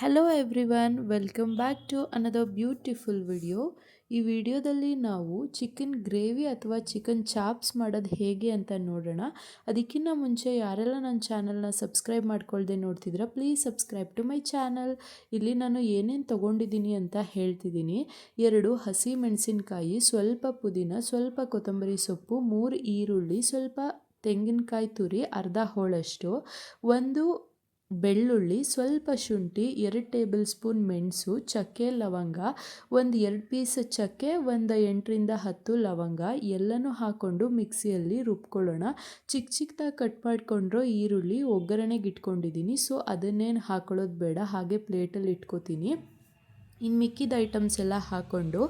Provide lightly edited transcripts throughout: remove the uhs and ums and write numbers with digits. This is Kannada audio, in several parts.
Hello everyone, welcome back to another beautiful video. ಈ ವಿಡಿಯೋದಲ್ಲಿ ನಾವು ಚಿಕನ್ ಗ್ರೇವಿ ಅಥವಾ ಚಿಕನ್ ಚಾಪ್ಸ್ ಮಾಡೋದು ಹೇಗೆ ಅಂತ ನೋಡೋಣ. ಅದಕ್ಕಿಂತ ಮುಂಚೆ ಯಾರೆಲ್ಲ ನನ್ನ ಚಾನಲ್ನ ಸಬ್ಸ್ಕ್ರೈಬ್ ಮಾಡ್ಕೊಳ್ದೆ ನೋಡ್ತಿದ್ದೀರಾ, please subscribe to my channel. ಇಲ್ಲಿ ನಾನು ಏನೇನು ತೊಗೊಂಡಿದ್ದೀನಿ ಅಂತ ಹೇಳ್ತಿದ್ದೀನಿ. 2 ಹಸಿ ಮೆಣಸಿನಕಾಯಿ, ಸ್ವಲ್ಪ ಪುದೀನ, ಸ್ವಲ್ಪ ಕೊತ್ತಂಬರಿ ಸೊಪ್ಪು, 3 ಈರುಳ್ಳಿ, ಸ್ವಲ್ಪ ತೆಂಗಿನಕಾಯಿ ತುರಿ, ಅರ್ಧ ಹೋಳಷ್ಟು, 1 ಬೆಳ್ಳುಳ್ಳಿ, ಸ್ವಲ್ಪ ಶುಂಠಿ, 2 ಟೇಬಲ್ ಸ್ಪೂನ್ ಮೆಣಸು, ಚಕ್ಕೆ ಲವಂಗ, 2 ಪೀಸ್ ಚಕ್ಕೆ, 8ರಿಂದ 10 ಲವಂಗ ಎಲ್ಲನೂ ಹಾಕ್ಕೊಂಡು ಮಿಕ್ಸಿಯಲ್ಲಿ ರುಬ್ಕೊಳ್ಳೋಣ. ಚಿಕ್ಕದಾಗಿ ಕಟ್ ಮಾಡಿಕೊಂಡ್ರೋ ಈರುಳ್ಳಿ ಒಗ್ಗರಣೆಗೆ ಇಟ್ಕೊಂಡಿದ್ದೀನಿ, ಸೊ ಅದನ್ನೇನು ಹಾಕೊಳ್ಳೋದು ಬೇಡ, ಹಾಗೆ ಪ್ಲೇಟಲ್ಲಿ ಇಟ್ಕೋತೀನಿ. ಇನ್ನು ಮಿಕ್ಕಿದ ಐಟಮ್ಸ್ ಎಲ್ಲ ಹಾಕ್ಕೊಂಡು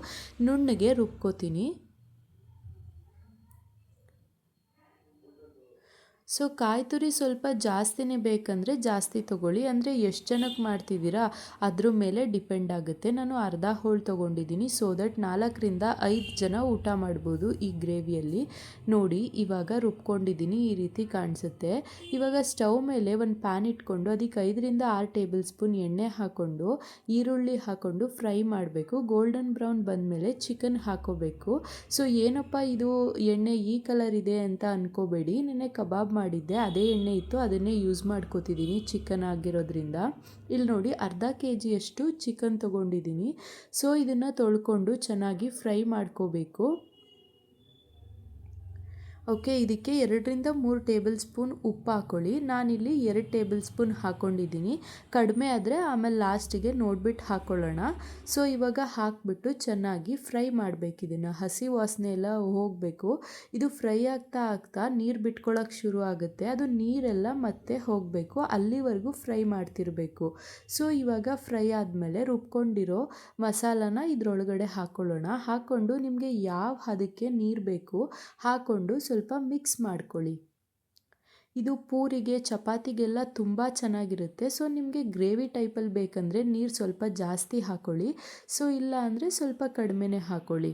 ನುಣ್ಣಗೆ ರುಬ್ಕೋತೀನಿ. ಸೊ ಕಾಯಿ ತುರಿ ಸ್ವಲ್ಪ ಜಾಸ್ತಿನೇ ಬೇಕಂದರೆ ಜಾಸ್ತಿ ತೊಗೊಳ್ಳಿ, ಅಂದರೆ ಎಷ್ಟು ಜನಕ್ಕೆ ಮಾಡ್ತಿದ್ದೀರಾ ಅದ್ರ ಮೇಲೆ ಡಿಪೆಂಡ್ ಆಗುತ್ತೆ. ನಾನು ಅರ್ಧ ಹೋಳು ತೊಗೊಂಡಿದ್ದೀನಿ, ಸೊ ದಟ್ 4ರಿಂದ 5 ಜನ ಊಟ ಮಾಡ್ಬೋದು ಈ ಗ್ರೇವಿಯಲ್ಲಿ. ನೋಡಿ ಇವಾಗ ರುಬ್ಕೊಂಡಿದ್ದೀನಿ, ಈ ರೀತಿ ಕಾಣಿಸುತ್ತೆ. ಇವಾಗ ಸ್ಟವ್ ಮೇಲೆ ಒಂದು ಪ್ಯಾನ್ ಇಟ್ಕೊಂಡು ಅದಕ್ಕೆ 5ರಿಂದ 6 ಟೇಬಲ್ ಸ್ಪೂನ್ ಎಣ್ಣೆ ಹಾಕ್ಕೊಂಡು ಈರುಳ್ಳಿ ಹಾಕ್ಕೊಂಡು ಫ್ರೈ ಮಾಡಬೇಕು. ಗೋಲ್ಡನ್ ಬ್ರೌನ್ ಬಂದಮೇಲೆ ಚಿಕನ್ ಹಾಕೋಬೇಕು. ಸೊ ಏನಪ್ಪ ಇದು ಎಣ್ಣೆ ಈ ಕಲರ್ ಇದೆ ಅಂತ ಅನ್ಕೋಬೇಡಿ, ನೆನ್ನೆ ಕಬಾಬ್ ಮಾಡಿದ್ದೆ, ಅದೇ ಎಣ್ಣೆ ಇತ್ತು, ಅದನ್ನೇ ಯೂಸ್ ಮಾಡ್ಕೋತಿದ್ದೀನಿ ಚಿಕನ್ ಆಗಿರೋದ್ರಿಂದ. ಇಲ್ಲಿ ನೋಡಿ ಅರ್ಧ kg ಅಷ್ಟು ಚಿಕನ್ ತೊಗೊಂಡಿದ್ದೀನಿ. ಸೊ ಇದನ್ನು ತೊಳ್ಕೊಂಡು ಚೆನ್ನಾಗಿ ಫ್ರೈ ಮಾಡ್ಕೋಬೇಕು. ಓಕೆ, ಇದಕ್ಕೆ 2ರಿಂದ 3 ಟೇಬಲ್ ಸ್ಪೂನ್ ಉಪ್ಪು ಹಾಕ್ಕೊಳ್ಳಿ. ನಾನಿಲ್ಲಿ 2 ಟೇಬಲ್ ಸ್ಪೂನ್ ಹಾಕ್ಕೊಂಡಿದ್ದೀನಿ. ಕಡಿಮೆ ಆದರೆ ಆಮೇಲೆ ಲಾಸ್ಟಿಗೆ ನೋಡಿಬಿಟ್ಟು ಹಾಕ್ಕೊಳ್ಳೋಣ. ಸೊ ಇವಾಗ ಹಾಕ್ಬಿಟ್ಟು ಚೆನ್ನಾಗಿ ಫ್ರೈ ಮಾಡಬೇಕು. ಇದನ್ನು ಹಸಿ ವಾಸನೆ ಎಲ್ಲ ಹೋಗಬೇಕು. ಇದು ಫ್ರೈ ಆಗ್ತಾ ಆಗ್ತಾ ನೀರು ಬಿಟ್ಕೊಳ್ಳೋಕೆ ಶುರು ಆಗುತ್ತೆ, ಅದು ನೀರೆಲ್ಲ ಮತ್ತೆ ಹೋಗಬೇಕು, ಅಲ್ಲಿವರೆಗೂ ಫ್ರೈ ಮಾಡ್ತಿರಬೇಕು. ಸೊ ಇವಾಗ ಫ್ರೈ ಆದಮೇಲೆ ರುಬ್ಕೊಂಡಿರೋ ಮಸಾಲಾನ ಇದರೊಳಗಡೆ ಹಾಕ್ಕೊಳ್ಳೋಣ. ಹಾಕ್ಕೊಂಡು ನಿಮಗೆ ಯಾವ ಹದಕ್ಕೆ ನೀರು ಬೇಕು ಹಾಕ್ಕೊಂಡು ಸ್ವಲ್ಪ ಮಿಕ್ಸ್ ಮಾಡ್ಕೊಳ್ಳಿ. ಇದು ಪೂರಿಗೆ ಚಪಾತಿಗೆಲ್ಲ ತುಂಬ ಚೆನ್ನಾಗಿರುತ್ತೆ. ಸೊ ನಿಮಗೆ ಗ್ರೇವಿ ಟೈಪಲ್ಲಿ ಬೇಕಂದರೆ ನೀರು ಸ್ವಲ್ಪ ಜಾಸ್ತಿ ಹಾಕ್ಕೊಳ್ಳಿ, ಸೊ ಇಲ್ಲ ಅಂದರೆ ಸ್ವಲ್ಪ ಕಡಿಮೆನೇ ಹಾಕ್ಕೊಳ್ಳಿ.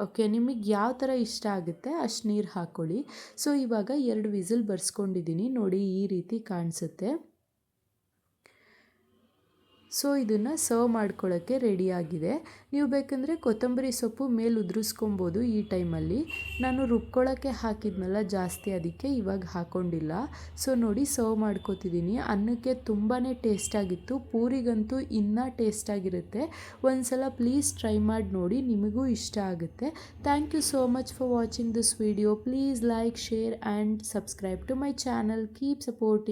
ಓಕೆ, ನಿಮಗೆ ಯಾವ ಥರ ಇಷ್ಟ ಆಗುತ್ತೆ ಅಷ್ಟು ನೀರು ಹಾಕ್ಕೊಳ್ಳಿ. ಸೊ ಇವಾಗ 2 ವಿಸಿಲ್ ಬರ್ಸ್ಕೊಂಡಿದ್ದೀನಿ, ನೋಡಿ ಈ ರೀತಿ ಕಾಣಿಸುತ್ತೆ. ಸೊ ಇದನ್ನು ಸರ್ವ್ ಮಾಡ್ಕೊಳ್ಳೋಕ್ಕೆ ರೆಡಿಯಾಗಿದೆ. ನೀವು ಬೇಕಂದರೆ ಕೊತ್ತಂಬರಿ ಸೊಪ್ಪು ಮೇಲೆ ಉದುರಿಸ್ಕೊಬೋದು ಈ ಟೈಮಲ್ಲಿ. ನಾನು ರುಬ್ಕೊಳ್ಳೋಕ್ಕೆ ಹಾಕಿದ್ನಲ್ಲ ಜಾಸ್ತಿ, ಅದಕ್ಕೆ ಇವಾಗ ಹಾಕ್ಕೊಂಡಿಲ್ಲ. ಸೊ ನೋಡಿ ಸರ್ವ್ ಮಾಡ್ಕೋತಿದ್ದೀನಿ. ಅನ್ನಕ್ಕೆ ತುಂಬಾ ಟೇಸ್ಟಾಗಿತ್ತು, ಪೂರಿಗಂತೂ ಇನ್ನೂ ಟೇಸ್ಟಾಗಿರುತ್ತೆ. ಒಂದ್ಸಲ ಪ್ಲೀಸ್ ಟ್ರೈ ಮಾಡಿ ನೋಡಿ, ನಿಮಗೂ ಇಷ್ಟ ಆಗುತ್ತೆ. Thank you so much for watching this video. Please like, share and subscribe to my channel. Keep supporting.